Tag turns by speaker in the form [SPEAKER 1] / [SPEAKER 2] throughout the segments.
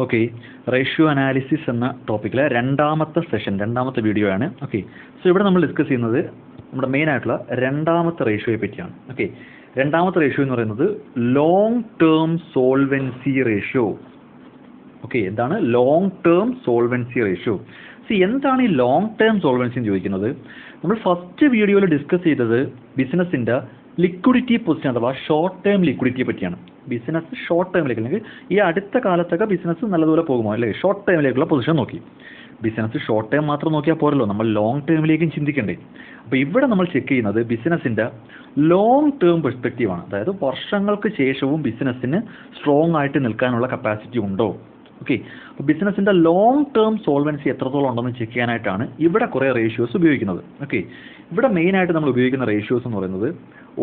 [SPEAKER 1] Okay, ratio analysis എന്ന ടോപ്പിക്കിലെ രണ്ടാമത്തെ session, രണ്ടാമത്തെ വീഡിയോ ആണ്. ഓക്കെ, സോ ഇവിടെ നമ്മൾ ഡിസ്കസ് ചെയ്യുന്നത് നമ്മുടെ മെയിൻ ആയിട്ടുള്ള രണ്ടാമത്തെ റേഷ്യോയെ പറ്റിയാണ്. ഓക്കെ, രണ്ടാമത്തെ റേഷ്യോ എന്ന് പറയുന്നത് long term solvency ratio. Okay, എന്താണ് ലോങ് ടേം സോൾവെൻസി റേഷ്യോ? എന്താണ് ഈ ലോങ് ടേം സോൾവെൻസി എന്ന് ചോദിക്കുന്നത്? നമ്മൾ ഫസ്റ്റ് വീഡിയോയിൽ ഡിസ്കസ് ചെയ്തത് ബിസിനസിൻ്റെ ലിക്വിഡിറ്റി പൊസിഷൻ അഥവാ ഷോർട്ട് ടേം ലിക്വിഡിറ്റിയെ പറ്റിയാണ്. ബിസിനസ് ഷോർട്ട് ടൈമിലേക്ക്, അല്ലെങ്കിൽ ഈ അടുത്ത കാലത്തൊക്കെ ബിസിനസ് നല്ലതുപോലെ പോകുമോ അല്ലേ, ഷോർട്ട് ടൈമിലേക്കുള്ള പൊസിഷൻ നോക്കി. ബിസിനസ് ഷോർട്ട് ടൈം മാത്രം നോക്കിയാൽ പോരല്ലോ, നമ്മൾ ലോങ് ടേമിലേക്കും ചിന്തിക്കണ്ടേ. അപ്പോൾ ഇവിടെ നമ്മൾ ചെക്ക് ചെയ്യുന്നത് ബിസിനസിൻ്റെ ലോങ് ടേം പെർസ്പെക്റ്റീവാണ്. അതായത് വർഷങ്ങൾക്ക് ശേഷവും ബിസിനസ്സിന് സ്ട്രോങ് ആയിട്ട് നിൽക്കാനുള്ള കപ്പാസിറ്റി ഉണ്ടോ. ഓക്കെ, അപ്പോൾ ബിസിനസിൻ്റെ ലോങ് ടേം സോൾവൻസി എത്രത്തോളം ഉണ്ടെന്ന് ചെക്ക് ചെയ്യാനായിട്ടാണ് ഇവിടെ കുറേ റേഷ്യോസ് ഉപയോഗിക്കുന്നത്. ഓക്കെ, ഇവിടെ മെയിനായിട്ട് നമ്മൾ ഉപയോഗിക്കുന്ന റേഷ്യോസ് എന്ന് പറയുന്നത്,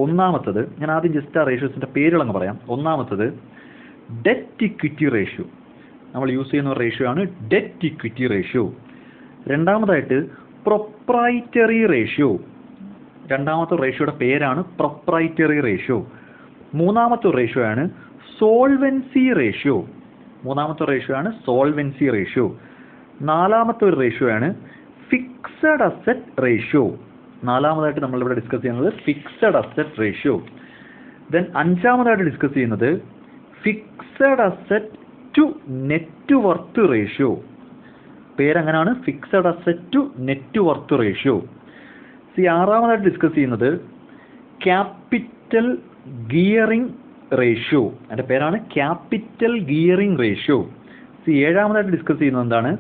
[SPEAKER 1] ഒന്നാമത്തത്, ഞാൻ ആദ്യം ജസ്റ്റ് ആ റേഷ്യോസിൻ്റെ പേരുകളങ്ങ് പറയാം. ഒന്നാമത്തത് ഡെറ്റ് ഇക്വിറ്റി റേഷ്യോ, നമ്മൾ യൂസ് ചെയ്യുന്ന ഒരു റേഷ്യോ ആണ് ഡെറ്റ് ഇക്വിറ്റി റേഷ്യോ. രണ്ടാമതായിട്ട് പ്രൊപ്രൈറ്ററി റേഷ്യോ, രണ്ടാമത്തെ റേഷ്യോയുടെ പേരാണ് പ്രൊപ്രൈറ്ററി റേഷ്യോ. മൂന്നാമത്തെ റേഷ്യോ ആണ് സോൾവൻസി റേഷ്യോ, മൂന്നാമത്തെ റേഷ്യോ ആണ് സോൾവൻസി റേഷ്യോ. നാലാമത്തെ ഒരു റേഷ്യോ ആണ് ഫിക്സഡ് അസറ്റ് റേഷ്യോ. നാലാമതായിട്ട് നമ്മളിവിടെ ഡിസ്കസ് ചെയ്യുന്നത് ഫിക്സഡ് അസറ്റ് റേഷ്യോ. ദെൻ അഞ്ചാമതായിട്ട് ഡിസ്കസ് ചെയ്യുന്നത് fixed asset to net worth ratio. പേരങ്ങനാണ്, fixed asset to net worth ratio. ആറാമതായിട്ട് ഡിസ്കസ് ചെയ്യുന്നത് ക്യാപിറ്റൽ ഗിയറിംഗ് റേഷ്യോ, അതിൻ്റെ പേരാണ് ക്യാപിറ്റൽ ഗിയറിംഗ് റേഷ്യോ. ഏഴാമതായിട്ട് ഡിസ്കസ് ചെയ്യുന്നത് എന്താണ്,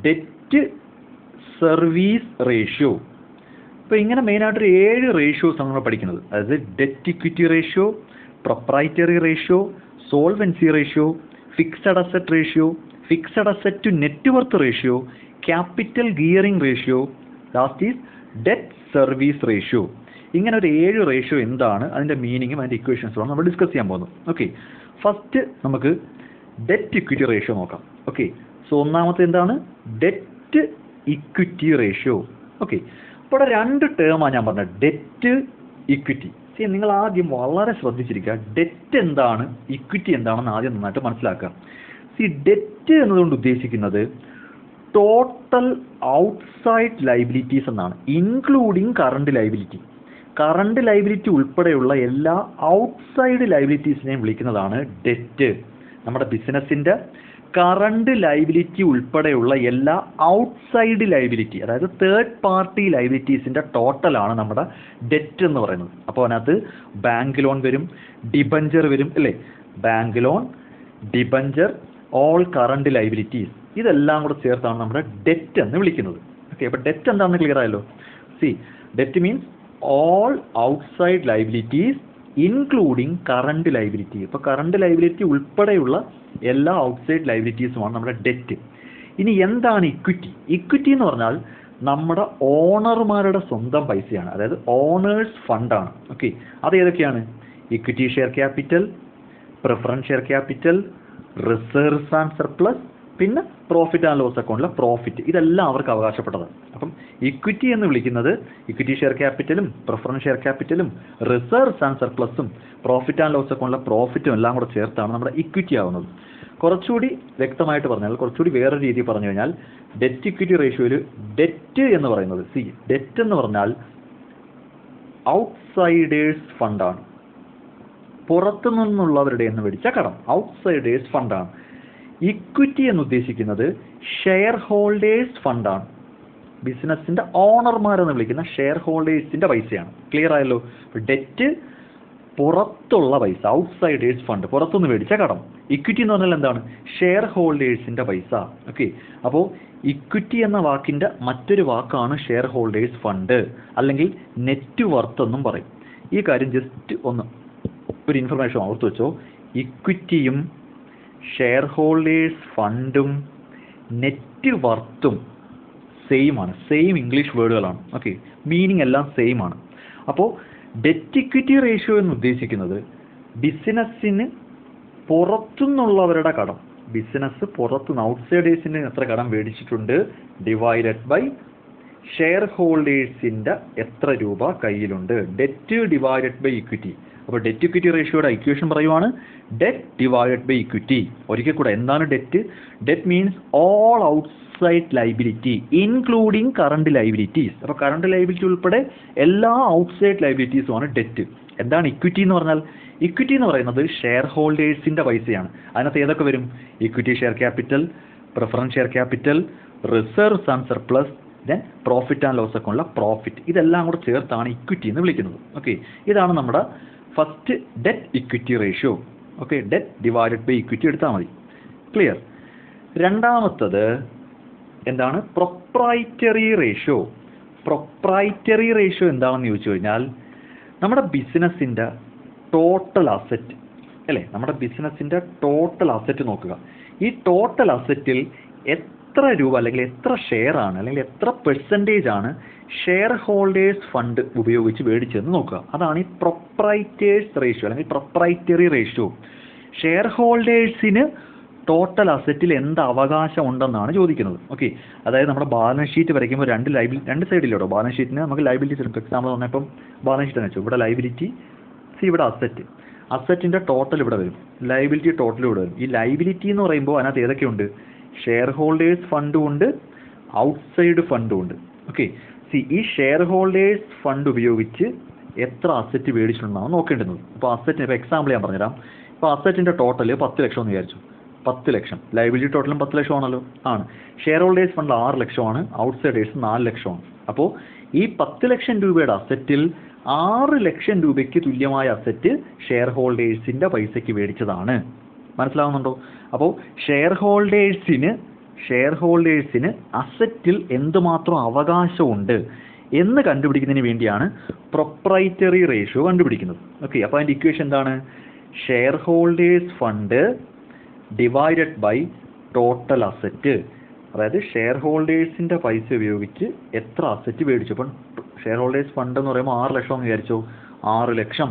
[SPEAKER 1] ഡെറ്റ് സർവീസ് റേഷ്യോ. അപ്പോൾ ഇങ്ങനെ മെയിനായിട്ടൊരു 7 റേഷ്യോസ് ആണ് നമ്മൾ പഠിക്കുന്നത്. അതായത് debt equity ratio, proprietary ratio, solvency ratio, fixed asset ratio, fixed asset to net worth ratio, capital gearing ratio, last is debt service ratio. ഇങ്ങനെ ഒരു 7 റേഷ്യോ എന്താണ്, അതിൻ്റെ മീനിങ്ങും അതിൻ്റെ ഇക്വേഷൻസുമാണ് നമ്മൾ ഡിസ്കസ് ചെയ്യാൻ പോകുന്നത്. ഓക്കെ, ഫസ്റ്റ് നമുക്ക് ഡെറ്റ് ഇക്വിറ്റി റേഷ്യോ നോക്കാം. ഓക്കെ, സോ ഒന്നാമത്തെ എന്താണ്, ഡെറ്റ് ഇക്വിറ്റി റേഷ്യോ. ഓക്കെ, അപ്പോൾ ഇവിടെ 2 ടേമാണ് ഞാൻ പറഞ്ഞത്, ഡെറ്റ് ഇക്വിറ്റി. നിങ്ങൾ ആദ്യം വളരെ ശ്രദ്ധിച്ചിരിക്കുക, ഡെറ്റ് എന്താണ് ഇക്വിറ്റി എന്താണെന്ന് ആദ്യം നന്നായിട്ട് മനസ്സിലാക്കുക. ഡെറ്റ് എന്നതുകൊണ്ട് ഉദ്ദേശിക്കുന്നത് ടോട്ടൽ ഔട്ട്സൈഡ് ലൈബിലിറ്റീസ് എന്നാണ്, including current liability. Current liability ഉൾപ്പെടെയുള്ള എല്ലാ ഔട്ട്സൈഡ് ലൈബിലിറ്റീസിനെയും വിളിക്കുന്നതാണ് ഡെറ്റ്. നമ്മുടെ ബിസിനസ്സിൻ്റെ കറണ്ട് ലൈബിലിറ്റി ഉൾപ്പെടെയുള്ള എല്ലാ ഔട്ട്സൈഡ് ലൈബിലിറ്റി, അതായത് തേർഡ് പാർട്ടി ലൈബിലിറ്റീസിൻ്റെ ടോട്ടലാണ് നമ്മുടെ ഡെറ്റ് എന്ന് പറയുന്നത്. അപ്പോൾ അതിനകത്ത് ബാങ്ക് ലോൺ വരും, ഡിബഞ്ചർ വരും അല്ലേ, bank loan, debenture, all current liabilities, ഇതെല്ലാം കൂടെ ചേർത്താണ് നമ്മുടെ ഡെറ്റ് എന്ന് വിളിക്കുന്നത്. ഓക്കെ, അപ്പോൾ ഡെറ്റ് എന്താണെന്ന് ക്ലിയർ ആയല്ലോ. Debt means all outside liabilities including current liability. ഇപ്പോൾ കറണ്ട് ലൈബിലിറ്റി ഉൾപ്പെടെയുള്ള എല്ലാ ഔട്ട്സൈഡ് ലൈബിലിറ്റീസുമാണ് നമ്മുടെ ഡെറ്റ്. ഇനി എന്താണ് ഇക്വിറ്റി? ഇക്വിറ്റി എന്ന് പറഞ്ഞാൽ നമ്മുടെ ഓണർമാരുടെ സ്വന്തം പൈസയാണ്, അതായത് ഓണേഴ്സ് ഫണ്ടാണ്. ഓക്കെ, അത് ഏതൊക്കെയാണ്? Equity share capital, preference share capital, reserves and surplus, പിന്നെ പ്രോഫിറ്റ് ആൻഡ് ലോസ് അക്കൗണ്ടിലെ പ്രോഫിറ്റ്, ഇതെല്ലാം അവർക്ക് അവകാശപ്പെട്ടതാണ്. അപ്പം ഇക്വിറ്റി എന്ന് വിളിക്കുന്നത് ഇക്വിറ്റി ഷെയർ ക്യാപിറ്റലും പ്രിഫറൻസ് ഷെയർ ക്യാപിറ്റലും റിസർവ്സ് ആൻഡ് സർപ്ലസും പ്രോഫിറ്റ് ആൻഡ് ലോസ് അക്കൗണ്ടിലെ പ്രോഫിറ്റും എല്ലാം കൂടെ ചേർത്താണ് നമ്മുടെ ഇക്വിറ്റി ആവുന്നത്. കുറച്ചുകൂടി വ്യക്തമായിട്ട് പറഞ്ഞാൽ, കുറച്ചുകൂടി വേറൊരു രീതി പറഞ്ഞു കഴിഞ്ഞാൽ, ഡെറ്റ് ഇക്വിറ്റി റേഷ്യോയിൽ ഡെറ്റ് എന്ന് പറയുന്നത്, ഡെറ്റ് എന്ന് പറഞ്ഞാൽ ഔട്ട്സൈഡേഴ്സ് ഫണ്ടാണ്, പുറത്തു നിന്നുള്ളവരുടെ എന്ന് മേടിച്ച കടം, ഔട്ട്സൈഡേഴ്സ് ഫണ്ടാണ്. ഇക്വിറ്റി എന്ന് ഉദ്ദേശിക്കുന്നത് ഷെയർ ഹോൾഡേഴ്സ് ഫണ്ടാണ്, ബിസിനസ്സിൻ്റെ ഓണർമാരെന്ന് വിളിക്കുന്ന ഷെയർ ഹോൾഡേഴ്സിൻ്റെ പൈസയാണ്. ക്ലിയർ ആയല്ലോ? ഡെറ്റ് പുറത്തുള്ള പൈസ, ഔട്ട്സൈഡേഴ്സ് ഫണ്ട്, പുറത്തുനിന്ന് മേടിച്ച കടം. ഇക്വിറ്റി എന്ന് പറഞ്ഞാൽ എന്താണ്? ഷെയർ ഹോൾഡേഴ്സിൻ്റെ പൈസ. ഓക്കെ, അപ്പോൾ ഇക്വിറ്റി എന്ന വാക്കിൻ്റെ മറ്റൊരു വാക്കാണ് ഷെയർ ഹോൾഡേഴ്സ് ഫണ്ട്, അല്ലെങ്കിൽ നെറ്റ് വർത്ത് എന്നും പറയും. ഈ കാര്യം ജസ്റ്റ് ഒന്ന് ഒരു ഇൻഫർമേഷൻ ഓർത്ത് വെച്ചോ. ഇക്വിറ്റിയും ഷെയർ ഹോൾഡേഴ്സ് ഫണ്ടും നെറ്റ് വർത്തും സെയിം ആണ്, സെയിം ഇംഗ്ലീഷ് വേർഡുകളാണ്. ഓക്കെ, മീനിങ് എല്ലാം സെയിം ആണ്. അപ്പോൾ ഡെറ്റ് ഇക്വിറ്റി റേഷ്യോ എന്ന് ഉദ്ദേശിക്കുന്നത് ബിസിനസ്സിന് പുറത്തുനിന്നുള്ളവരുടെ കടം, ബിസിനസ് പുറത്തുനിന്ന് ഔട്ട്സൈഡേഴ്സിന് എത്ര കടം മേടിച്ചിട്ടുണ്ട് ഡിവൈഡഡ് ബൈ ഷെയർ ഹോൾഡേഴ്സിൻ്റെ എത്ര രൂപ കയ്യിലുണ്ട്. ഡെറ്റ് ഡിവൈഡഡ് ബൈ ഇക്വിറ്റി, അപ്പോൾ ഡെറ്റ് ഇക്വിറ്റി റേഷ്യോയുടെ ഇക്വേഷൻ പറയുവാണ് ഡെറ്റ് ഡിവൈഡഡ് ബൈ ഇക്വിറ്റി. ഒരിക്കൽ കൂടെ എന്താണ് debt? Debt means all outside liability including current liabilities. അപ്പോൾ കറണ്ട് ലൈബിലിറ്റി ഉൾപ്പെടെ എല്ലാ ഔട്ട്സൈഡ് ലൈബിലിറ്റീസുമാണ് ഡെറ്റ്. എന്താണ് ഇക്വിറ്റി എന്ന് പറഞ്ഞാൽ? ഇക്വിറ്റി എന്ന് പറയുന്നത് ഷെയർ ഹോൾഡേഴ്സിൻ്റെ പൈസയാണ്. അതിനകത്ത് ഏതൊക്കെ വരും? Equity share capital, preference share capital, reserves and surplus, then profit and loss ഒക്കെ ഉള്ള പ്രോഫിറ്റ്. ഇതെല്ലാം കൂടെ ചേർത്താണ് ഇക്വിറ്റി എന്ന് വിളിക്കുന്നത്. ഓക്കെ, ഇതാണ് നമ്മുടെ first debt equity ratio. Okay, debt divided by equity എടുത്താൽ മതി. ക്ലിയർ? രണ്ടാമത്തത് എന്താണ്? Proprietary ratio. പ്രൊപ്രൈറ്ററി റേഷ്യോ എന്താണെന്ന് ചോദിച്ചു കഴിഞ്ഞാൽ നമ്മുടെ ബിസിനസ്സിൻ്റെ ടോട്ടൽ അസറ്റ് അല്ലേ, നമ്മുടെ ബിസിനസ്സിൻ്റെ ടോട്ടൽ അസറ്റ് നോക്കുക. ഈ ടോട്ടൽ അസറ്റിൽ എത്ര രൂപ അല്ലെങ്കിൽ എത്ര ഷെയർ ആണ് അല്ലെങ്കിൽ എത്ര പെർസെൻറ്റേജ് ആണ് ഷെയർ ഹോൾഡേഴ്സ് ഫണ്ട് ഉപയോഗിച്ച് മേടിച്ചതെന്ന് നോക്കുക. അതാണ് ഈ പ്രൊപ്രൈറ്റേഴ്സ് റേഷ്യോ അല്ലെങ്കിൽ പ്രൊപ്രൈറ്ററി റേഷ്യോ. ഷെയർ ഹോൾഡേഴ്സിന് ടോട്ടൽ അസറ്റിൽ എന്ത് അവകാശം ഉണ്ടെന്നാണ് ചോദിക്കുന്നത്. ഓക്കെ, അതായത് നമ്മുടെ ബാലൻസ് ഷീറ്റ് വരയ്ക്കുമ്പോൾ രണ്ട് സൈഡിലോട്ടോ. ബാലൻസ് ഷീറ്റിന് നമുക്ക് ലൈബിലിറ്റീസ് എടുക്കും. എക്സാമ്പിൾ പറഞ്ഞപ്പം ബാലൻസ് ഷീറ്റ് വെച്ചു, ഇവിടെ ലൈബിലിറ്റി, ഇവിടെ അസറ്റ്. അസറ്റിൻ്റെ ടോട്ടൽ ഇവിടെ വരും, ലൈബിലിറ്റി ടോട്ടൽ ഇവിടെ വരും. ഈ ലൈബിലിറ്റി എന്ന് പറയുമ്പോൾ അതിനകത്ത് ഏതൊക്കെയുണ്ട്? ഷെയർ ഹോൾഡേഴ്സ് ഫണ്ടും ഉണ്ട്, ഔട്ട്സൈഡ് ഫണ്ടും ഉണ്ട്. ഓക്കെ, ഈ ഷെയർ ഹോൾഡേഴ്സ് ഫണ്ട് ഉപയോഗിച്ച് എത്ര അസറ്റ് മേടിച്ചിട്ടുണ്ടെന്നാണ് നോക്കേണ്ടത്. ഇപ്പോൾ അസറ്റിന് ഇപ്പോൾ എക്സാമ്പിൾ ഞാൻ പറഞ്ഞുതരാം. ഇപ്പോൾ അസറ്റിൻ്റെ ടോട്ടൽ 10 ലക്ഷം എന്ന് വിചാരിച്ചു. 10 ലക്ഷം, ലൈബിലിറ്റി ടോട്ടലും 10 ലക്ഷമാണല്ലോ. ആണ്. ഷെയർ ഹോൾഡേഴ്സ് ഫണ്ട് 6 ലക്ഷമാണ്, ഔട്ട്സൈഡേഴ്സ് 4 ലക്ഷമാണ്. അപ്പോൾ ഈ 10 ലക്ഷം രൂപയുടെ അസറ്റിൽ 6 ലക്ഷം രൂപയ്ക്ക് തുല്യമായ അസറ്റ് ഷെയർ ഹോൾഡേഴ്സിൻ്റെ പൈസയ്ക്ക് മേടിച്ചതാണ്. മനസ്സിലാവുന്നുണ്ടോ? അപ്പോൾ ഷെയർ ഹോൾഡേഴ്സിന് അസറ്റിൽ എന്തുമാത്രം അവകാശമുണ്ട് എന്ന് കണ്ടുപിടിക്കുന്നതിന് വേണ്ടിയാണ് പ്രൊപ്രൈറ്ററി റേഷ്യോ കണ്ടുപിടിക്കുന്നത്. ഓക്കെ, അപ്പോൾ അതിൻ്റെ ഇക്വേഷൻ എന്താണ്? Share holders fund divided by total asset. അതായത് ഷെയർ ഹോൾഡേഴ്സിൻ്റെ പൈസ ഉപയോഗിച്ച് എത്ര അസറ്റ് മേടിച്ചു. അപ്പം ഷെയർ ഹോൾഡേഴ്സ് ഫണ്ട് എന്ന് പറയുമ്പോൾ 6 ലക്ഷം എന്ന് വിചാരിച്ചു. 6 ലക്ഷം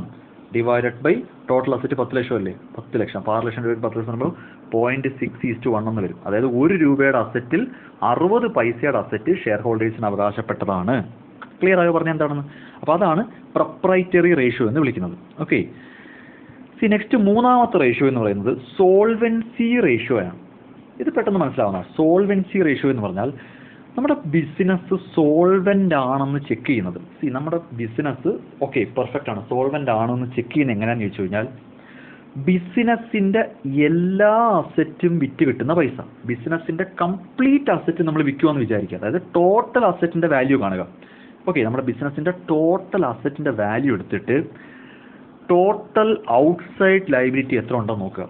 [SPEAKER 1] ഡിവൈഡഡ് ബൈ ടോട്ടൽ അസറ്റ് 10 ലക്ഷം അല്ലേ? 10 ലക്ഷം. അപ്പോൾ 6 ലക്ഷം രൂപയ്ക്ക് 10 ലക്ഷം പറയുമ്പോൾ 0.6:1 എന്ന് വരും. അതായത് 1 രൂപയുടെ അസറ്റിൽ 60 പൈസയുടെ അസറ്റ് ഷെയർ ഹോൾഡേഴ്സിന് അവകാശപ്പെട്ടതാണ്. ക്ലിയർ ആയോ പറഞ്ഞാൽ എന്താണെന്ന്? അപ്പോൾ അതാണ് പ്രൊപ്രൈറ്ററി റേഷ്യോ എന്ന് വിളിക്കുന്നത്. ഓക്കെ, നെക്സ്റ്റ് മൂന്നാമത്തെ റേഷ്യോ എന്ന് പറയുന്നത് സോൾവൻസി റേഷ്യോ ആണ്. ഇത് പെട്ടെന്ന് മനസ്സിലാവുന്ന സോൾവൻസി റേഷ്യോ എന്ന് പറഞ്ഞാൽ നമ്മുടെ ബിസിനസ് സോൾവെൻ്റ് ആണെന്ന് ചെക്ക് ചെയ്യുന്നത്. നമ്മുടെ ബിസിനസ് ഓക്കെ പെർഫെക്റ്റ് ആണ്, സോൾവെൻ്റ് ആണെന്ന് ചെക്ക് ചെയ്യുന്നത് എങ്ങനെയാണെന്ന് ചോദിച്ചു കഴിഞ്ഞാൽ ബിസിനസ്സിൻ്റെ എല്ലാ അസറ്റും വിറ്റ് കിട്ടുന്ന പൈസ, ബിസിനസ്സിൻ്റെ കംപ്ലീറ്റ് അസറ്റ് നമ്മൾ വിൽക്കുമെന്ന് വിചാരിക്കുക. അതായത് ടോട്ടൽ അസറ്റിൻ്റെ വാല്യൂ കാണുക. ഓക്കെ, നമ്മുടെ ബിസിനസ്സിൻ്റെ ടോട്ടൽ അസറ്റിൻ്റെ വാല്യൂ എടുത്തിട്ട് ടോട്ടൽ ഔട്ട്സൈഡ് ലൈബിലിറ്റി എത്ര ഉണ്ടെന്ന് നോക്കുക.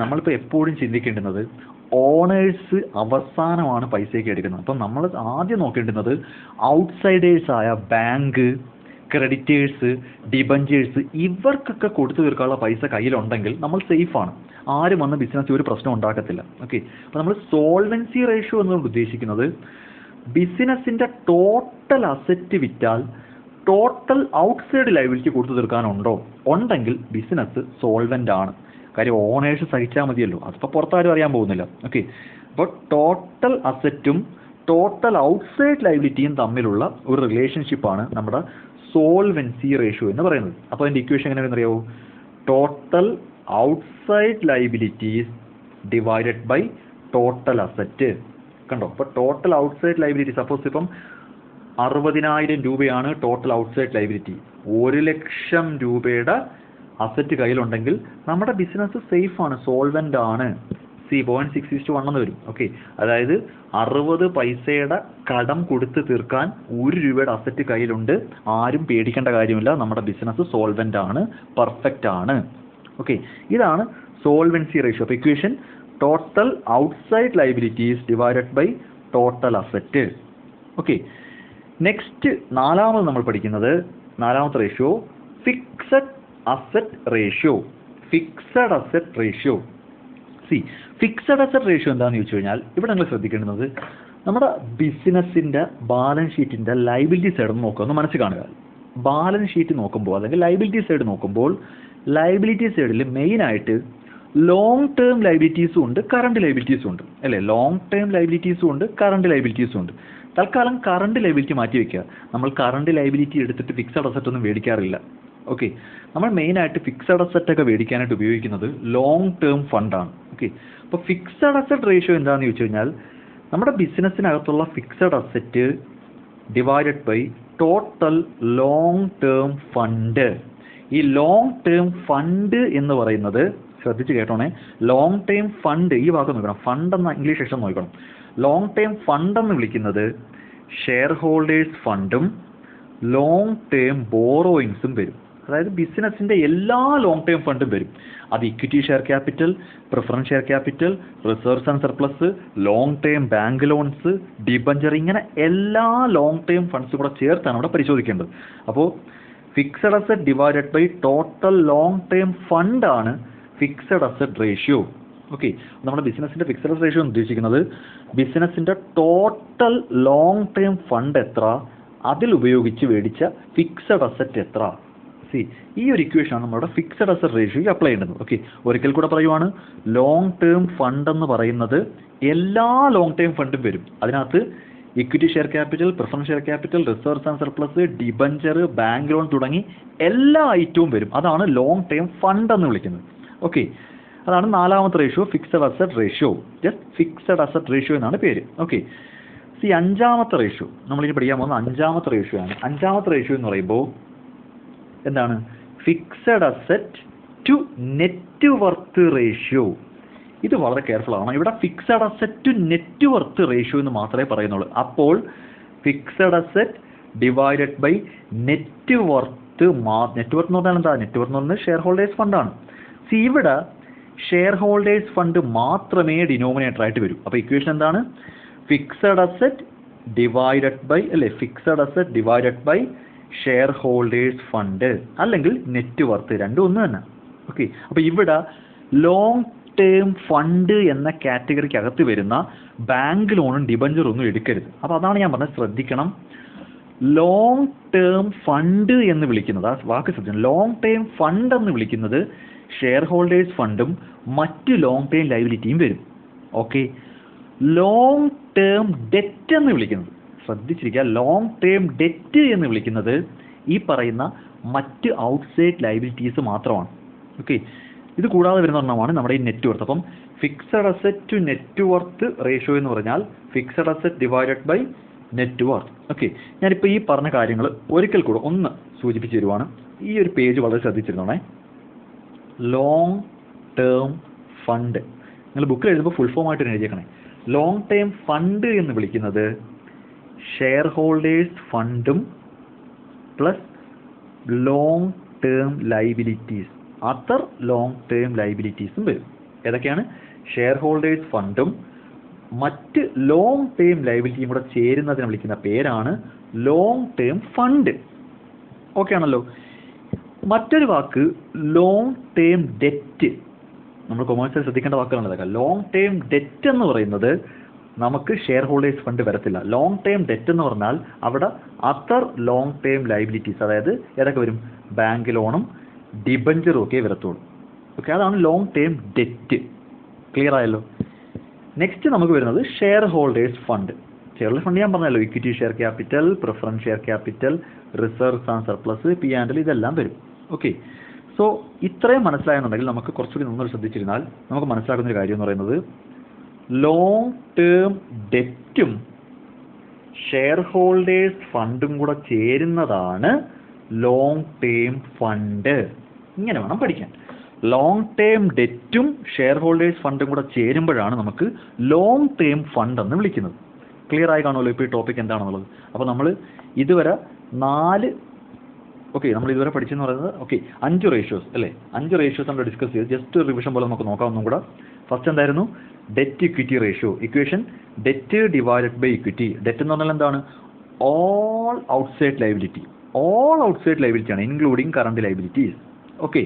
[SPEAKER 1] നമ്മളിപ്പോൾ എപ്പോഴും ചിന്തിക്കേണ്ടുന്നത് ഓണേഴ്സ് അവസാനമാണ് പൈസയ്ക്ക് എടുക്കുന്നത്. അപ്പം നമ്മൾ ആദ്യം നോക്കേണ്ടുന്നത് ഔട്ട്സൈഡേഴ്സായ ബാങ്ക്, ക്രെഡിറ്റേഴ്സ്, ഡിബഞ്ചേഴ്സ് ഇവർക്കൊക്കെ കൊടുത്തു തീർക്കാനുള്ള പൈസ കയ്യിലുണ്ടെങ്കിൽ നമ്മൾ സേഫാണ്. ആരും വന്ന് ബിസിനസ് ഒരു പ്രശ്നം ഉണ്ടാക്കത്തില്ല. ഓക്കെ, അപ്പോൾ നമ്മൾ സോൾവൻസി റേഷ്യോ എന്നുകൊണ്ട് ഉദ്ദേശിക്കുന്നത് ബിസിനസ്സിൻ്റെ ടോട്ടൽ അസറ്റ് വിറ്റാൽ ടോട്ടൽ ഔട്ട്സൈഡ് ലൈബിലിറ്റി കൊടുത്തു തീർക്കാനുണ്ടോ? ഉണ്ടെങ്കിൽ ബിസിനസ് സോൾവെൻ്റ് ആണ്. കാര്യം ഓണേഴ്സ് സഹിച്ചാൽ മതിയല്ലോ, അതിപ്പോൾ പുറത്താരും അറിയാൻ പോകുന്നില്ല. ഓക്കെ, അപ്പോൾ ടോട്ടൽ അസറ്റും ടോട്ടൽ ഔട്ട്സൈഡ് ലൈബിലിറ്റിയും തമ്മിലുള്ള ഒരു റിലേഷൻഷിപ്പാണ് നമ്മുടെ സോൾവൻസി റേഷ്യോ എന്ന് പറയുന്നത്. അപ്പോൾ അതിൻ്റെ ഇക്വേഷൻ എങ്ങനെയാണെന്ന് അറിയാമോ? Total outside liabilities divided by total asset. കണ്ടോ? അപ്പോൾ ടോട്ടൽ ഔട്ട്സൈഡ് ലൈബിലിറ്റി സപ്പോസ് ഇപ്പം 60,000 രൂപയാണ് ടോട്ടൽ ഔട്ട്സൈഡ് ലൈബിലിറ്റി. 1 ലക്ഷം രൂപയുടെ അസറ്റ് കയ്യിലുണ്ടെങ്കിൽ നമ്മുടെ ബിസിനസ് സേഫാണ്, സോൾവെൻ്റ് ആണ്. 0.6:1 എന്ന് വരും. ഓക്കെ, അതായത് 60 പൈസയുടെ കടം കൊടുത്ത് തീർക്കാൻ 1 രൂപയുടെ അസറ്റ് കയ്യിലുണ്ട്. ആരും പേടിക്കേണ്ട കാര്യമില്ല, നമ്മുടെ ബിസിനസ് സോൾവെൻ്റ് ആണ്, പെർഫെക്റ്റ് ആണ്. ഓക്കെ, ഇതാണ് സോൾവൻസി റേഷ്യോ. അപ്പോൾ equation total outside liabilities divided by total asset. Okay, next നാലാമത് നമ്മൾ പഠിക്കുന്നത് നാലാമത്തെ ratio fixed asset ratio. Fixed asset ratio. Fixed asset ratio എന്താണെന്ന് ചോദിച്ചു കഴിഞ്ഞാൽ ഇവിടെ നിങ്ങൾ ശ്രദ്ധിക്കേണ്ടുന്നത് നമ്മുടെ ബിസിനസ്സിൻ്റെ ബാലൻസ് ഷീറ്റിൻ്റെ ലൈബിലിറ്റി സൈഡ് നോക്കുക, ഒന്ന് മനസ്സിൽ കാണുക. ബാലൻസ് ഷീറ്റ് നോക്കുമ്പോൾ അല്ലെങ്കിൽ ലൈബിലിറ്റി സൈഡ് നോക്കുമ്പോൾ ലൈബിലിറ്റി സൈഡിൽ മെയിനായിട്ട് ലോങ് ടേം ലൈബിലിറ്റീസും ഉണ്ട്, കറണ്ട് ലൈബിലിറ്റീസും ഉണ്ട് അല്ലേ? ലോങ് ടേം ലൈബിലിറ്റീസും ഉണ്ട്, കറണ്ട് ലൈബിലിറ്റീസും ഉണ്ട്. തൽക്കാലം കറണ്ട് ലൈബിലിറ്റി മാറ്റി വയ്ക്കുക. നമ്മൾ കറണ്ട് ലൈബിലിറ്റി എടുത്തിട്ട് ഫിക്സഡ് അസറ്റ് ഒന്നും മേടിക്കാറില്ല. ഓക്കെ, നമ്മൾ മെയിനായിട്ട് ഫിക്സഡ് അസറ്റൊക്കെ മേടിക്കാനായിട്ട് ഉപയോഗിക്കുന്നത് ലോങ് ടേം ഫണ്ടാണ്. ഓക്കെ, അപ്പോൾ ഫിക്സഡ് അസറ്റ് റേഷ്യോ എന്താണെന്ന് ചോദിച്ചു കഴിഞ്ഞാൽ നമ്മുടെ ബിസിനസ്സിനകത്തുള്ള fixed asset divided by total long term fund. ഈ ലോങ് ടേം ഫണ്ട് എന്ന് പറയുന്നത് ശ്രദ്ധിച്ച് കേട്ടോണേ, ലോങ് ടേം ഫണ്ട് ഈ വാക്ക് നോക്കണം, ഫണ്ട് എന്ന ഇംഗ്ലീഷ് സെക്ഷൻ നോക്കണം. ലോങ് ടേം ഫണ്ട് എന്ന് വിളിക്കുന്നത് ഷെയർ ഹോൾഡേഴ്സ് ഫണ്ടും ലോങ് ടേം ബോറോയിങ്സും വരും. അതായത് ബിസിനസ്സിൻ്റെ എല്ലാ ലോങ് ടേം ഫണ്ടും വരും. അത് equity share capital, preference share capital, reserves and surplus, long term bank loans, debenture, ഇങ്ങനെ എല്ലാ ലോങ് ടേം ഫണ്ട്സും കൂടെ ചേർത്താണ് ഇവിടെ പരിശോധിക്കേണ്ടത്. അപ്പോൾ fixed asset divided by total long term ഫണ്ടാണ് ഫിക്സഡ് അസറ്റ് റേഷ്യോ. ഓക്കെ, നമ്മുടെ ബിസിനസ്സിൻ്റെ ഫിക്സഡ് അസറ്റ് റേഷ്യോ ഉദ്ദേശിക്കുന്നത് ബിസിനസ്സിൻ്റെ ടോട്ടൽ ലോങ് ടേം ഫണ്ട് എത്ര, അതിൽ ഉപയോഗിച്ച് മേടിച്ച ഫിക്സഡ് അസറ്റ് എത്ര. ഈ ഒരു ഇക്വേഷനാണ് നമ്മുടെ ഫിക്സഡ് അസറ്റ് റേഷ്യോയ്ക്ക് അപ്ലൈ ചെയ്യുന്നത്. ഓക്കെ, ഒരിക്കൽ കൂടെ പറയുവാണ്, ലോങ് ടേം ഫണ്ട് എന്ന് പറയുന്നത് എല്ലാ ലോങ് ടേം ഫണ്ടും വരും. അതിനകത്ത് equity share capital, preference share capital, reserves and surplus, debenture, bank loan തുടങ്ങി എല്ലാ ഐറ്റവും വരും. അതാണ് ലോങ് ടേം ഫണ്ട് എന്ന് വിളിക്കുന്നത്. ഓക്കെ, അതാണ് നാലാമത്തെ ratio, fixed asset ratio. Just fixed asset ratio എന്നാണ് പേര്. ഓക്കെ, അഞ്ചാമത്തെ റേഷ്യോ നമ്മളിനി പഠിക്കാൻ പോകുന്ന അഞ്ചാമത്തെ റേഷ്യോ ആണ്. അഞ്ചാമത്തെ റേഷ്യോ എന്ന് പറയുമ്പോൾ എന്താണ്? Fixed asset to net worth ratio. ഇത് വളരെ കെയർഫുൾ ആണ്. ഇവിടെ fixed asset to net worth ratio എന്ന് മാത്രമേ പറയുന്നുള്ളൂ. അപ്പോൾ fixed asset divided by net worth. Net worth എന്ന് പറഞ്ഞാൽ എന്താ? നെറ്റ് വർത്ത് എന്ന് പറഞ്ഞാൽ ഷെയർ ഹോൾഡേഴ്സ് ഫണ്ടാണ്. ഇവിടെ ഷെയർ ഹോൾഡേഴ്സ് ഫണ്ട് മാത്രമേ ഡിനോമിനേറ്റർ ആയിട്ട് വരൂ. അപ്പോൾ ഇക്വേഷൻ എന്താണ്? Fixed asset divided by fixed asset divided by share holders fund അല്ലെങ്കിൽ നെറ്റ് വർത്ത്, രണ്ടും ഒന്ന് തന്നെ. ഓക്കെ, അപ്പോൾ ഇവിടെ ലോങ് ടേം ഫണ്ട് എന്ന കാറ്റഗറിക്ക് അകത്ത് വരുന്ന ബാങ്ക് ലോണും ഡിബഞ്ചറും ഒന്നും എടുക്കരുത്. അപ്പോൾ അതാണ് ഞാൻ പറഞ്ഞത്, ശ്രദ്ധിക്കണം. ലോങ് ടേം ഫണ്ട് എന്ന് വിളിക്കുന്നത്, ആ വാക്ക് ശ്രദ്ധിക്കണം, ലോങ് ടേം ഫണ്ട് എന്ന് വിളിക്കുന്നത് ഷെയർ ഹോൾഡേഴ്സ് ഫണ്ടും മറ്റ് ലോങ് ടേം ലൈബിലിറ്റിയും വരും. ഓക്കെ, ലോങ് ടേം ഡെറ്റ് എന്ന് വിളിക്കുന്നത്, ശ്രദ്ധിച്ചിരിക്കുക, ലോങ് ടേം ഡെറ്റ് എന്ന് വിളിക്കുന്നത് ഈ പറയുന്ന മറ്റ് ഔട്ട്സൈഡ് ലൈബിലിറ്റീസ് മാത്രമാണ്. ഓക്കെ, ഇത് കൂടാതെ വരുന്ന ഒരെണ്ണമാണ് നമ്മുടെ ഈ നെറ്റ് വർത്ത്. അപ്പം fixed asset to net worth ratio എന്ന് പറഞ്ഞാൽ fixed asset divided by net worth. Okay, ഞാനിപ്പോൾ ഈ പറഞ്ഞ കാര്യങ്ങൾ ഒരിക്കൽ കൂടെ ഒന്ന് സൂചിപ്പിച്ച് തരുവാണ്. ഈ ഒരു പേജ് വളരെ ശ്രദ്ധിച്ചിരുന്നോണേ. ലോങ് ടേം ഫണ്ട് നിങ്ങൾ ബുക്കിൽ എഴുതുമ്പോൾ ഫുൾ ഫോം ആയിട്ട് എഴുതിയേക്കണേ. ലോങ് ടേം ഫണ്ട് എന്ന് വിളിക്കുന്നത് ഷെയർ ഹോൾഡേഴ്സ് ഫണ്ടും plus long term liabilities, other long term ലൈബിലിറ്റീസും വരും. ഏതൊക്കെയാണ്? ഷെയർ ഹോൾഡേഴ്സ് ഫണ്ടും മറ്റ് ലോങ് ടേം ലൈബിലിറ്റിയും കൂടെ ചേരുന്നതിന് വിളിക്കുന്ന പേരാണ് ലോങ് ടേം ഫണ്ട്. ഓക്കെ ആണല്ലോ. മറ്റൊരു വാക്ക് ലോങ് ടേം ഡെറ്റ്. നമ്മൾ കൊമേഴ്സിൽ ശ്രദ്ധിക്കേണ്ട വാക്കുകളാണ് ഇതൊക്കെ. ലോങ് ടേം ഡെറ്റ് എന്ന് പറയുന്നത് നമുക്ക് ഷെയർ ഹോൾഡേഴ്സ് ഫണ്ട് വരത്തില്ല. ലോങ് ടേം ഡെറ്റ് എന്ന് പറഞ്ഞാൽ അവിടെ അതർ ലോങ് ടേം ലൈബിലിറ്റീസ്, അതായത് ഏതൊക്കെ വരും? ബാങ്ക് ലോണും ഡിബഞ്ചറും ഒക്കെ വരത്തുള്ളൂ. ഓക്കെ, അതാണ് ലോങ് ടേം ഡെറ്റ്. ക്ലിയർ ആയല്ലോ. നെക്സ്റ്റ് നമുക്ക് വരുന്നത് share holders fund. Share holders fund ഞാൻ പറഞ്ഞല്ലോ, equity share capital, preference share capital, reserves and surplus, P&L, ഇതെല്ലാം വരും. ഓക്കെ, സോ ഇത്രയും മനസ്സിലായെന്നുണ്ടെങ്കിൽ നമുക്ക് കുറച്ചുകൂടി നമ്മൾ ശ്രദ്ധിച്ചിരുന്നാൽ നമുക്ക് മനസ്സിലാക്കുന്ന ഒരു കാര്യം എന്ന് പറയുന്നത് ലോങ് ടേം ഡെറ്റും ഷെയർ ഹോൾഡേഴ്സ് ഫണ്ടും കൂടെ ചേരുന്നതാണ് ലോങ് ടേം ഫണ്ട്. ഇങ്ങനെ വേണം പഠിക്കാൻ. ലോങ് ടേം ഡെറ്റും ഷെയർ ഹോൾഡേഴ്സ് ഫണ്ടും കൂടെ ചേരുമ്പോഴാണ് നമുക്ക് ലോങ് ടേം ഫണ്ട് എന്ന് വിളിക്കുന്നത്. ക്ലിയർ ആയി കാണുമല്ലോ ഇപ്പോൾ ഈ ടോപ്പിക് എന്താണെന്നുള്ളത്. അപ്പോൾ നമ്മൾ ഇതുവരെ നമ്മൾ ഇതുവരെ പഠിച്ചെന്ന് പറയുന്നത് 5 റേഷ്യോസ് അല്ലേ? 5 റേഷ്യോസ് നമ്മൾ ഡിസ്കസ് ചെയ്ത് ജസ്റ്റ് റിവിഷൻ പോലെ നമുക്ക് നോക്കാം ഒന്നും കൂടെ. ഫസ്റ്റ് എന്തായിരുന്നു? Debt equity ratio. Equation debt divided by equity. Debt എന്ന് പറഞ്ഞാൽ എന്താണ്? All outside liability. All outside ലൈബിലിറ്റിയാണ്, including current liabilities. Okay,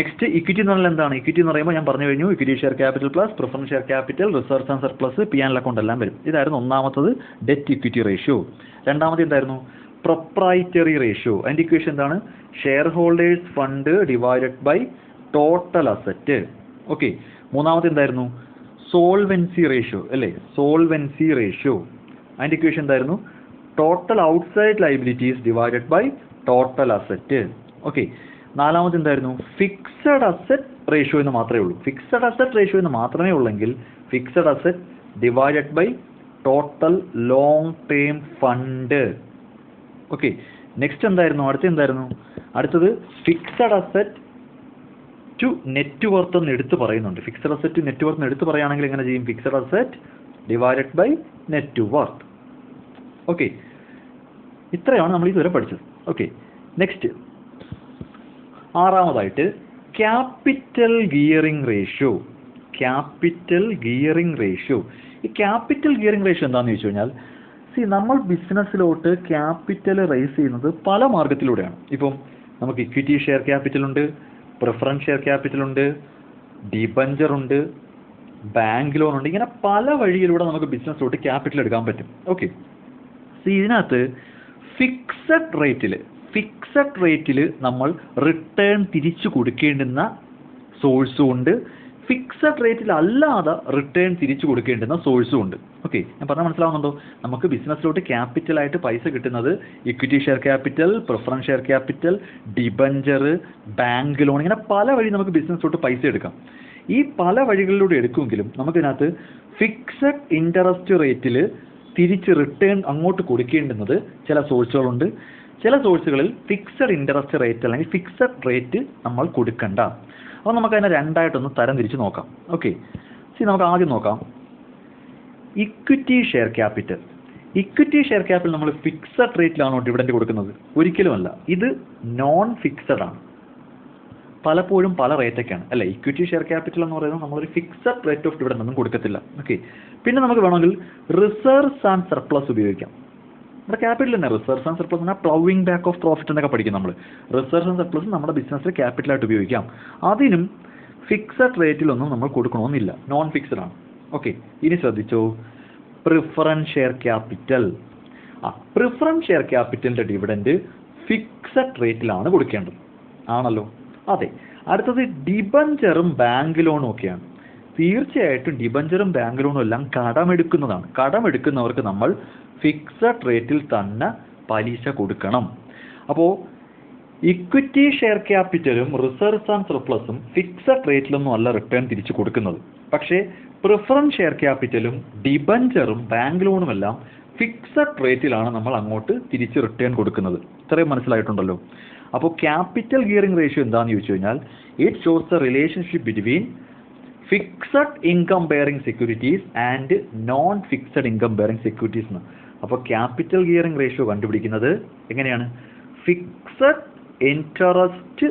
[SPEAKER 1] next equity എന്ന് പറഞ്ഞാൽ എന്താണ്? ഇക്വിറ്റി എന്ന് പറയുമ്പോൾ ഞാൻ പറഞ്ഞു കഴിഞ്ഞു, equity share capital plus preference share capital, reserves and surplus, P&L account എല്ലാം വരും. ഇതായിരുന്നു ഒന്നാമത്തത് ഡെറ്റ് ഇക്വിറ്റി റേഷ്യോ. രണ്ടാമത് എന്തായിരുന്നു? Proprietary ratio. അതിൻ്റെ ഇക്വേഷൻ എന്താണ്? Share holders fund divided by total asset. Okay, മൂന്നാമത് എന്തായിരുന്നു? സോൾവെൻസി റേഷ്യോ അല്ലേ? Solvency ratio. അതിൻ്റെ ഇക്വേഷൻ എന്തായിരുന്നു? Total outside liabilities divided by total asset. Okay, നാലാമത് എന്തായിരുന്നു? ഫിക്സഡ് അസറ്റ് റേഷ്യോ എന്ന് മാത്രമേ ഉള്ളൂ. ഫിക്സഡ് അസറ്റ് റേഷ്യോ എന്ന് മാത്രമേ ഉള്ളെങ്കിൽ fixed asset divided by total long term fund. Okay, next എന്തായിരുന്നു? അടുത്തത് fixed asset to net worth എന്ന് എടുത്ത് പറയുന്നുണ്ട്. Fixed asset to net worth എന്ന് എടുത്ത് പറയുകയാണെങ്കിൽ എങ്ങനെ ചെയ്യും? Fixed asset divided by net worth. Okay, ഇത്രയാണ് നമ്മൾ ഇതുവരെ പഠിച്ചത്. ഓക്കെ, നെക്സ്റ്റ് ആറാമതായിട്ട് ക്യാപിറ്റൽ ഗിയറിംഗ് റേഷ്യോ. ഈ ക്യാപിറ്റൽ ഗിയറിംഗ് റേഷ്യോ എന്താണെന്ന് ചോദിച്ചു കഴിഞ്ഞാൽ, നമ്മൾ ബിസിനസ്സിലോട്ട് ക്യാപിറ്റൽ റേസ് ചെയ്യുന്നത് പല മാർഗത്തിലൂടെയാണ്. ഇപ്പം നമുക്ക് ഇക്വിറ്റി ഷെയർ ക്യാപിറ്റൽ ഉണ്ട്, പ്രിഫറൻസ് ഷെയർ ക്യാപിറ്റൽ ഉണ്ട്, ഡിബഞ്ചർ ഉണ്ട്, ബാങ്ക് ലോൺ ഉണ്ട്. ഇങ്ങനെ പല വഴിയിലൂടെ നമുക്ക് ബിസിനസ്സിലോട്ട് ക്യാപിറ്റൽ എടുക്കാൻ പറ്റും. ഓക്കെ, ഇതിനകത്ത് ഫിക്സഡ് റേറ്റിൽ നമ്മൾ റിട്ടേൺ തിരിച്ചു കൊടുക്കേണ്ടുന്ന സോഴ്സും ഉണ്ട്, ഫിക്സഡ് റേറ്റിൽ അല്ലാതെ റിട്ടേൺ തിരിച്ചു കൊടുക്കേണ്ടുന്ന സോഴ്സും ഉണ്ട്. ഓക്കെ, ഞാൻ പറഞ്ഞാൽ മനസ്സിലാവുന്നുണ്ടോ? നമുക്ക് ബിസിനസ്സിലോട്ട് ക്യാപിറ്റലായിട്ട് പൈസ കിട്ടുന്നത് equity share capital, preference share capital, debenture, bank loan, ഇങ്ങനെ പല വഴി നമുക്ക് ബിസിനസ്സിലോട്ട് പൈസ എടുക്കാം. ഈ പല വഴികളിലൂടെ എടുക്കുമെങ്കിലും നമുക്കിതിനകത്ത് ഫിക്സഡ് ഇൻട്രസ്റ്റ് റേറ്റിൽ തിരിച്ച് റിട്ടേൺ അങ്ങോട്ട് കൊടുക്കേണ്ടുന്നത് ചില സോഴ്സുകളുണ്ട്. ചില സോഴ്സുകളിൽ ഫിക്സഡ് ഇൻട്രസ്റ്റ് റേറ്റ് അല്ലെങ്കിൽ ഫിക്സഡ് റേറ്റ് നമ്മൾ കൊടുക്കണ്ട. അപ്പോൾ നമുക്കതിനെ രണ്ടായിട്ടൊന്ന് തരം തിരിച്ച് നോക്കാം. ഓക്കെ, നമുക്ക് ആദ്യം നോക്കാം ഇക്വിറ്റി ഷെയർ ക്യാപിറ്റൽ. നമ്മൾ ഫിക്സഡ് റേറ്റിലാണോ ഡിവിഡൻഡ് കൊടുക്കുന്നത്? ഒരിക്കലുമല്ല. ഇത് നോൺ ഫിക്സഡ് ആണ്. പലപ്പോഴും പല റേറ്റൊക്കെയാണ് അല്ലേ. ഇക്വിറ്റി ഷെയർ ക്യാപിറ്റൽ എന്ന് പറയുന്നത് നമ്മളൊരു ഫിക്സഡ് റേറ്റ് ഓഫ് ഡിവിഡൻഡ് ഒന്നും കൊടുക്കത്തില്ല. ഓക്കെ, പിന്നെ നമുക്ക് വേണമെങ്കിൽ റിസർവ്സ് ആൻഡ് സർപ്ലസ് ഉപയോഗിക്കാം. നമ്മുടെ ക്യാപിറ്റൽ തന്നെ റിസർവ്സ് ആൻഡ് സർപ്ലസ് എന്നാൽ പ്ലവിങ് ബാക്ക് ഓഫ് പ്രോഫിറ്റ് എന്നൊക്കെ പഠിക്കും നമ്മൾ. റിസർവ്സ് ആൻഡ് സർപ്ലസ് നമ്മുടെ ബിസിനസ്സിൽ ക്യാപിറ്റലായിട്ട് ഉപയോഗിക്കാം. അതിനും ഫിക്സഡ് റേറ്റിലൊന്നും നമ്മൾ കൊടുക്കണമെന്നില്ല, നോൺ ഫിക്സഡ് ആണ്. ഓക്കെ, ഇനി ശ്രദ്ധിച്ചോ, preference share capital. Preference share ക്യാപിറ്റലിൻ്റെ ഡിവിഡൻഡ് ഫിക്സഡ് റേറ്റിലാണ് കൊടുക്കേണ്ടത്, ആണല്ലോ? അതെ. അടുത്തത് ഡിബഞ്ചറും ബാങ്ക് ലോണും ഒക്കെയാണ്. തീർച്ചയായിട്ടും ഡിബഞ്ചറും ബാങ്ക് ലോണും എല്ലാം കടമെടുക്കുന്നതാണ്. കടമെടുക്കുന്നവർക്ക് നമ്മൾ ഫിക്സഡ് റേറ്റിൽ തന്നെ പലിശ കൊടുക്കണം. അപ്പോൾ ഇക്വിറ്റി ഷെയർ ക്യാപിറ്റലും റിസർവ്സ് ആൻഡ് സർപ്ലസും ഫിക്സഡ് റേറ്റിലൊന്നും അല്ല റിട്ടേൺ തിരിച്ചു കൊടുക്കുന്നത്. പക്ഷേ പ്രിഫറൻസ് ഷെയർ ക്യാപിറ്റലും ഡിബഞ്ചറും ബാങ്ക് ലോണും എല്ലാം ഫിക്സഡ് റേറ്റിലാണ് നമ്മൾ അങ്ങോട്ട് തിരിച്ച് റിട്ടേൺ കൊടുക്കുന്നത്. ഇത്രയും മനസ്സിലായിട്ടുണ്ടല്ലോ. അപ്പോൾ ക്യാപിറ്റൽ ഗിയറിംഗ് റേഷ്യോ എന്താണെന്ന് ചോദിച്ചു കഴിഞ്ഞാൽ, it shows the relationship between fixed income bearing securities and non fixed income bearing securities എന്ന്. അപ്പോൾ ക്യാപിറ്റൽ ഗിയറിംഗ് റേഷ്യോ കണ്ടുപിടിക്കുന്നത് എങ്ങനെയാണ്? Fixed interest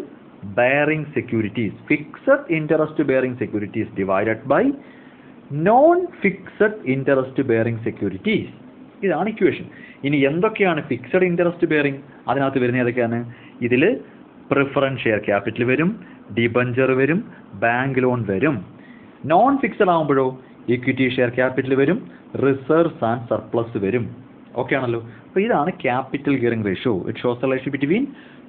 [SPEAKER 1] bearing securities divided by non fixed interest bearing securities. ഇതാണ് equation. ഇനി എന്തൊക്കെയാണ് ഫിക്സഡ് ഇൻട്രസ്റ്റ് ബെയറിംഗ്? അതിനകത്ത് വരുന്ന ഏതൊക്കെയാണ്? ഇതിൽ പ്രിഫറൻസ് ഷെയർ ക്യാപിറ്റൽ വരും, ഡിബഞ്ചർ വരും, ബാങ്ക് ലോൺ വരും. നോൺ ഫിക്സഡ് ആകുമ്പോഴോ ഇക്വിറ്റി ഷെയർ ക്യാപിറ്റൽ വരും, റിസർവ്സ് ആൻഡ് സർപ്ലസ് വരും. ഓക്കെ ആണല്ലോ? അപ്പോൾ ഇതാണ് capital gearing ratio. It shows the relation between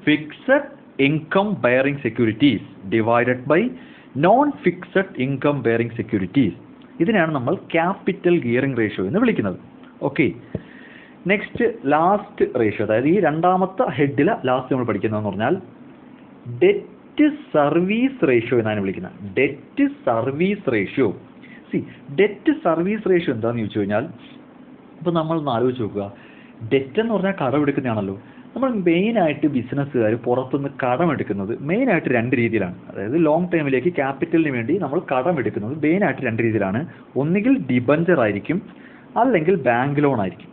[SPEAKER 1] fixed income bearing securities divided by non fixed income bearing securities. ഇതിനെയാണ് നമ്മൾ ക്യാപിറ്റൽ ഗിയറിംഗ് റേഷ്യോ എന്ന് വിളിക്കുന്നത്. ഓക്കെ, നെക്സ്റ്റ് ലാസ്റ്റ് റേഷ്യോ, അതായത് ഈ രണ്ടാമത്തെ ഹെഡിലെ ലാസ്റ്റ് നമ്മൾ പഠിക്കുന്നതെന്ന് പറഞ്ഞാൽ ഡെറ്റ് സർവീസ് റേഷ്യോ എന്നാണ് വിളിക്കുന്നത്. ഡെറ്റ് സർവീസ് റേഷ്യോ എന്താണെന്ന് ചോദിച്ചു കഴിഞ്ഞാൽ, ഇപ്പോൾ നമ്മളൊന്ന് ആലോചിച്ച് നോക്കുക. ഡെറ്റ് എന്ന് പറഞ്ഞാൽ കടമെടുക്കുന്നതാണല്ലോ. നമ്മൾ മെയിനായിട്ട് ബിസിനസ്സുകാർ പുറത്തുനിന്ന് കടമെടുക്കുന്നത് മെയിനായിട്ട് രണ്ട് രീതിയിലാണ്. അതായത് ലോങ് ടൈമിലേക്ക് ക്യാപിറ്റലിന് വേണ്ടി നമ്മൾ കടമെടുക്കുന്നത് മെയിനായിട്ട് രണ്ട് രീതിയിലാണ്. ഒന്നുകിൽ ഡിബഞ്ചർ ആയിരിക്കും, അല്ലെങ്കിൽ ബാങ്ക് ലോൺ ആയിരിക്കും.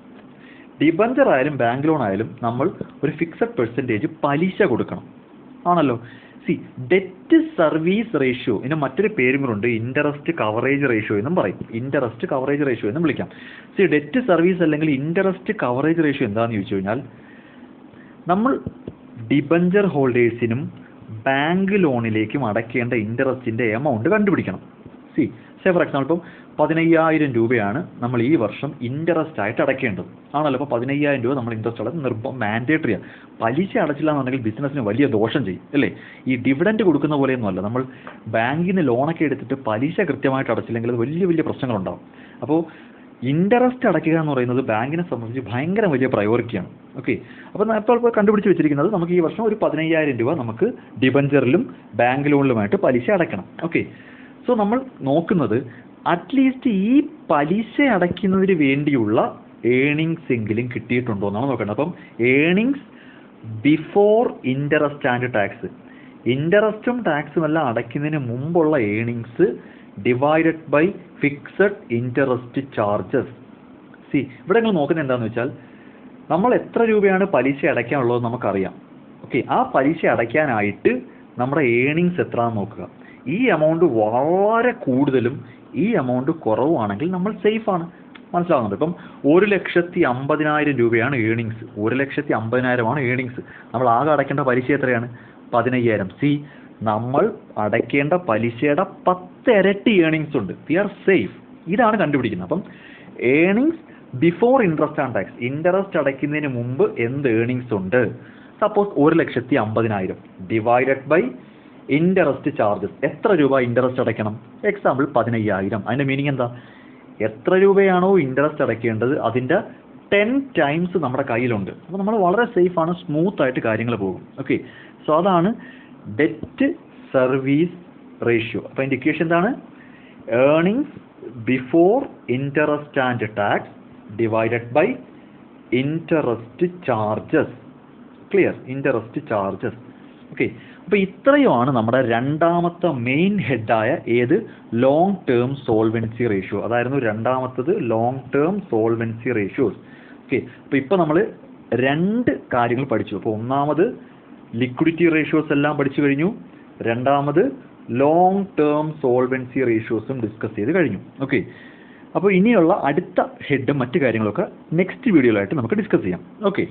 [SPEAKER 1] ഡിബഞ്ചർ ആയാലും ബാങ്ക് ലോൺ ആയാലും നമ്മൾ ഒരു ഫിക്സഡ് പെർസെൻറ്റേജ് പലിശ കൊടുക്കണം, ആണല്ലോ? ഡെറ്റ് സർവീസ് റേഷ്യോ, ഇതിന് മറ്റൊരു പേരും കൂടെ, ഇൻട്രസ്റ്റ് കവറേജ് റേഷ്യോ എന്നും പറയും. ഇൻട്രസ്റ്റ് കവറേജ് റേഷ്യോ എന്നും വിളിക്കാം. ഡെറ്റ് സർവീസ് അല്ലെങ്കിൽ ഇൻട്രസ്റ്റ് കവറേജ് റേഷ്യോ എന്താണെന്ന് ചോദിച്ചു കഴിഞ്ഞാൽ, നമ്മൾ ഡിബഞ്ചർ ഹോൾഡേഴ്സിനും ബാങ്ക് ലോണിലേക്കും അടയ്ക്കേണ്ട ഇൻട്രസ്റ്റിൻ്റെ എമൗണ്ട് കണ്ടുപിടിക്കണം. ഫോർ എക്സാമ്പിൾ, ഇപ്പം 15,000 രൂപയാണ് നമ്മൾ ഈ വർഷം ഇൻട്രസ്റ്റ് ആയിട്ട് അടയ്ക്കേണ്ടത്, ആണല്ലോ? അപ്പോൾ 15,000 രൂപ നമ്മൾ ഇൻട്രസ്റ്റ് അടച്ച് മാൻഡേറ്ററിയാണ്. പലിശ അടച്ചില്ല എന്നുണ്ടെങ്കിൽ ബിസിനസ്സിന് വലിയ ദോഷം ചെയ്യും, അല്ലേ? ഈ ഡിവിഡൻഡ് കൊടുക്കുന്ന പോലെയൊന്നും അല്ല. നമ്മൾ ബാങ്കിൽ നിന്ന് ലോണൊക്കെ എടുത്തിട്ട് പലിശ കൃത്യമായിട്ട് അടച്ചില്ലെങ്കിൽ അത് വലിയ വലിയ പ്രശ്നങ്ങളുണ്ടാകും. അപ്പോൾ ഇൻട്രസ്റ്റ് അടയ്ക്കുക എന്ന് പറയുന്നത് ബാങ്കിനെ സംബന്ധിച്ച് ഭയങ്കര വലിയ പ്രയോറിറ്റിയാണ്. ഓക്കെ, അപ്പോൾ ഇപ്പോൾ കണ്ടുപിടിച്ച് വെച്ചിരിക്കുന്നത് നമുക്ക് ഈ വർഷം ഒരു 15,000 രൂപ നമുക്ക് ഡിബഞ്ചറിലും ബാങ്ക് ലോണിലുമായിട്ട് പലിശ അടയ്ക്കണം. ഓക്കെ, സോ നമ്മൾ നോക്കുന്നത് അറ്റ്ലീസ്റ്റ് ഈ പലിശ അടയ്ക്കുന്നതിന് വേണ്ടിയുള്ള ഏണിങ്സ് എങ്കിലും കിട്ടിയിട്ടുണ്ടോ എന്നാണ് നോക്കേണ്ടത്. അപ്പം earnings before interest and tax, ഇൻട്രസ്റ്റും ടാക്സും എല്ലാം അടയ്ക്കുന്നതിന് മുമ്പുള്ള earnings divided by fixed interest charges. ഇവിടെ നിങ്ങൾ നോക്കുന്നത് എന്താണെന്ന് വെച്ചാൽ നമ്മൾ എത്ര രൂപയാണ് പലിശ അടയ്ക്കാനുള്ളത് നമുക്കറിയാം. ഓക്കെ, ആ പലിശ അടയ്ക്കാനായിട്ട് നമ്മുടെ ഏണിങ്സ് എത്രയാണെന്ന് നോക്കുക. ഈ എമൗണ്ട് വളരെ കൂടുതലും ഈ എമൗണ്ട് കുറവാണെങ്കിൽ നമ്മൾ സേഫാണ്. മനസ്സിലാവുന്നുണ്ട്? ഇപ്പം 1,50,000 രൂപയാണ് ഏണിങ്സ്, 1,50,000 ഏണിങ്സ്. നമ്മൾ ആകെ അടയ്ക്കേണ്ട പലിശ എത്രയാണ്? 15,000. നമ്മൾ അടയ്ക്കേണ്ട പലിശയുടെ 10 ഇരട്ടി ഏണിങ്സ് ഉണ്ട്. We are safe. ഇതാണ് കണ്ടുപിടിക്കുന്നത്. അപ്പം earnings before interest and tax, interest അടയ്ക്കുന്നതിന് മുമ്പ് എന്ത് ഏണിങ്സ് ഉണ്ട്? Suppose 1,50,000 divided by interest charges. എത്ര രൂപ ഇൻട്രസ്റ്റ് അടയ്ക്കണം? എക്സാമ്പിൾ 15,000. അതിൻ്റെ മീനിങ് എന്താ? എത്ര രൂപയാണോ ഇൻട്രസ്റ്റ് അടയ്ക്കേണ്ടത് അതിൻ്റെ 10 ടൈംസ് നമ്മുടെ കയ്യിലുണ്ട്. അപ്പോൾ നമ്മൾ വളരെ സേഫാണ്, സ്മൂത്തായിട്ട് കാര്യങ്ങൾ പോകും. ഓക്കെ, സോ അതാണ് ഡെറ്റ് സർവീസ് റേഷ്യോ. അപ്പോൾ അതിൻ്റെ ഇക്വേഷൻ എന്താണ്? Earnings before interest and tax divided by interest charges. Clear? Interest charges. Okay, അപ്പോൾ ഇത്രയുമാണ് നമ്മുടെ രണ്ടാമത്തെ മെയിൻ ഹെഡായ ഏത് ലോങ് ടേം സോൾവെൻസി റേഷ്യോ. അതായിരുന്നു രണ്ടാമത്തത്, long term solvency ratios. Okay, അപ്പോൾ ഇപ്പോൾ നമ്മൾ 2 കാര്യങ്ങൾ പഠിച്ചു. അപ്പോൾ ഒന്നാമത് ലിക്വിഡിറ്റി റേഷ്യോസ് എല്ലാം പഠിച്ചു കഴിഞ്ഞു, രണ്ടാമത് ലോങ് ടേം സോൾവെൻസി റേഷ്യോസും ഡിസ്കസ് ചെയ്ത് കഴിഞ്ഞു. ഓക്കെ, അപ്പോൾ ഇനിയുള്ള അടുത്ത ഹെഡും മറ്റു കാര്യങ്ങളൊക്കെ നെക്സ്റ്റ് വീഡിയോയിലായിട്ട് നമുക്ക് ഡിസ്കസ് ചെയ്യാം. ഓക്കെ.